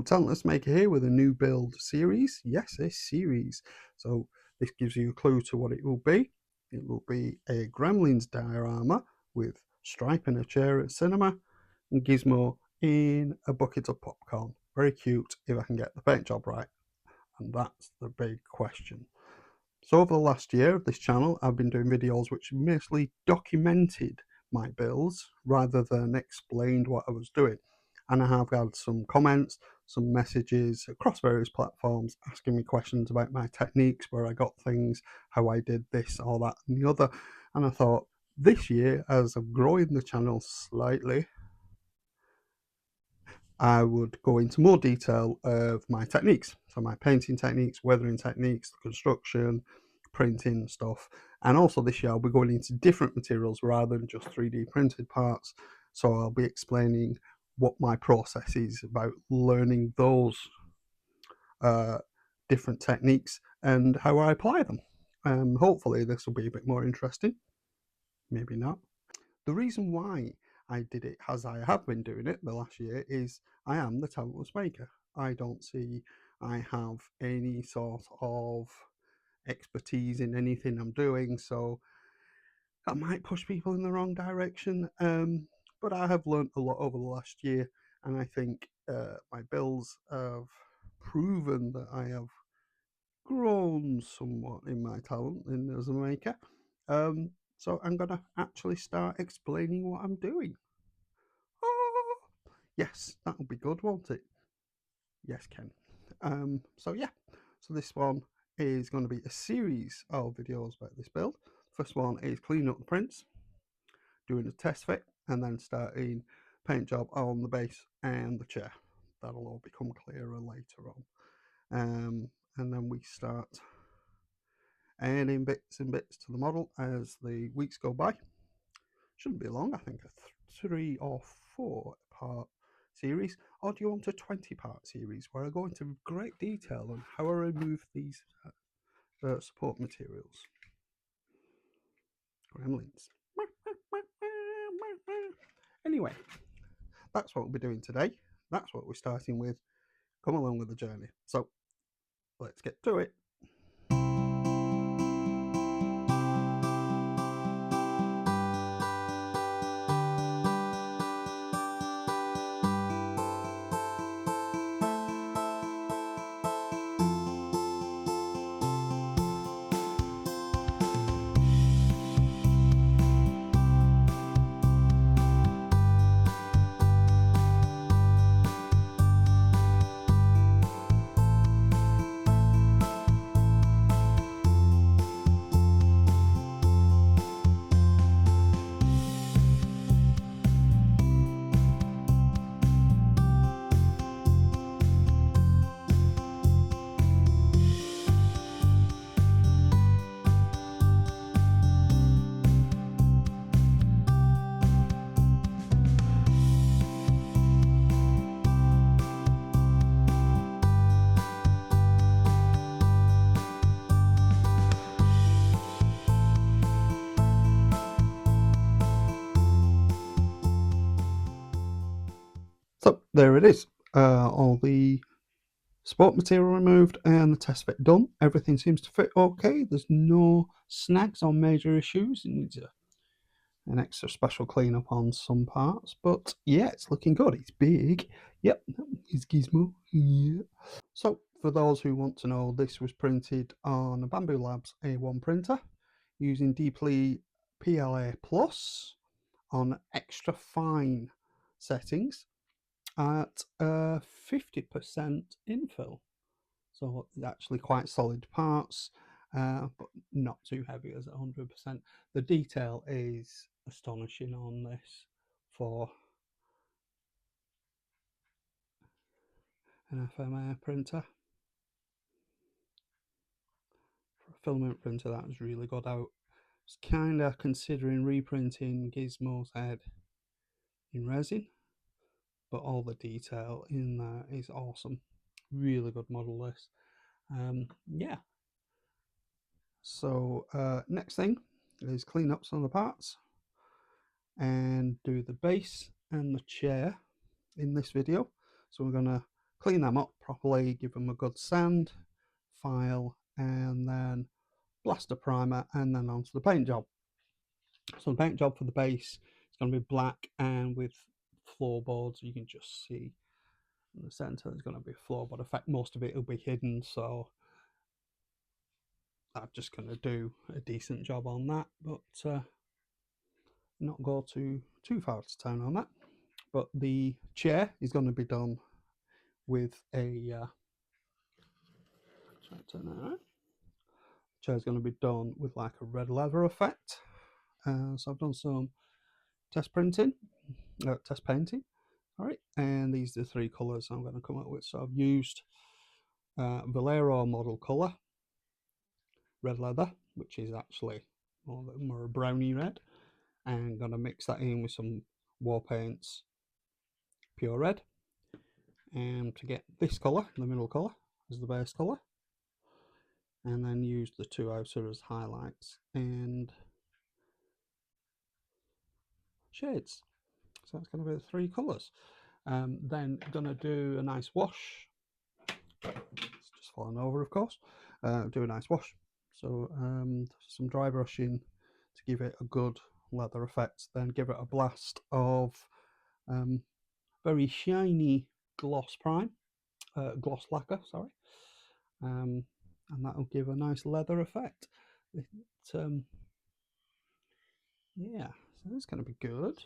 Talentless Maker here with a new build series. Yes, a series. So this gives you a clue to what it will be. It will be a Gremlins diorama with Stripe in a chair at cinema and Gizmo in a bucket of popcorn. Very cute if I can get the paint job right. And that's the big question. So over the last year of this channel, I've been doing videos which mostly documented my builds rather than explained what I was doing. And I have had some comments, some messages across various platforms asking me questions about my techniques, where I got things, how I did this or that and the other. And I thought this year, as I'm growing the channel slightly, I would go into more detail of my techniques. So my painting techniques, weathering techniques, construction, printing stuff. And also this year I'll be going into different materials rather than just 3D printed parts. So I'll be explaining what my process is about learning those different techniques and how I apply them. Hopefully this will be a bit more interesting. Maybe not. The reason why I did it as I have been doing it the last year is I am the talentless maker. I don't see I have any sort of expertise in anything I'm doing, so that might push people in the wrong direction. But I have learned a lot over the last year, and I think my builds have proven that I have grown somewhat in my talent as a maker. So I'm going to actually start explaining what I'm doing. Yes, that'll be good, won't it? Yes, Ken. So yeah, so this one is going to be a series of videos about this build. First one is cleaning up the prints, doing a test fit, and then starting paint job on the base and the chair. That'll all become clearer later on. And then we start adding bits and bits to the model as the weeks go by. Shouldn't be long, I think a 3 or 4 part series. Or do you want a 20-part series where I go into great detail on how I remove these support materials? Gremlins. Anyway, that's what we'll be doing today. That's what we're starting with. Come along with the journey. So let's get to it. So there it is. All the support material removed and the test fit done. Everything seems to fit okay. There's no snags or major issues. It needs an extra special cleanup on some parts, but yeah, it's looking good. It's big. Yep, it's Gizmo. Yeah. So for those who want to know, this was printed on a Bamboo Labs A1 printer using deeply PLA Plus on extra fine settings at 50% infill. So it's actually quite solid parts, but not too heavy as 100%. The detail is astonishing on this for an FMA printer. For a filament printer, that was really good. I was kind of considering reprinting Gizmo's head in resin, but all the detail in there is awesome. Really good model this. Yeah. So next thing is clean up some of the parts and do the base and the chair in this video. So we're going to clean them up properly, give them a good sand, file, and then blast a primer, and then onto the paint job. So the paint job for the base is going to be black and with floorboards. You can just see in the center there's going to be a floorboard effect. Most of it will be hidden, so I'm just going to do a decent job on that, but not go too far to town on that. But the chair is going to be done with a turn that around. Chair is going to be done with like a red leather effect. So I've done some test painting. All right, and these are the three colours I'm going to come up with. So I've used Valero model colour, red leather, which is actually more a browny red, and I'm going to mix that in with some war paints, pure red, and to get this colour, the middle colour, as the base colour, and then use the two outer as highlights and shades. So that's going to be the three colours. Then going to do a nice wash. It's just fallen over, of course. Do a nice wash. So some dry brushing to give it a good leather effect. Then give it a blast of very shiny gloss lacquer, sorry. And that'll give a nice leather effect. Yeah, so that's going to be good,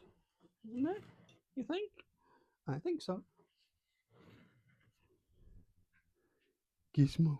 isn't it? You think? I think so. Gizmo.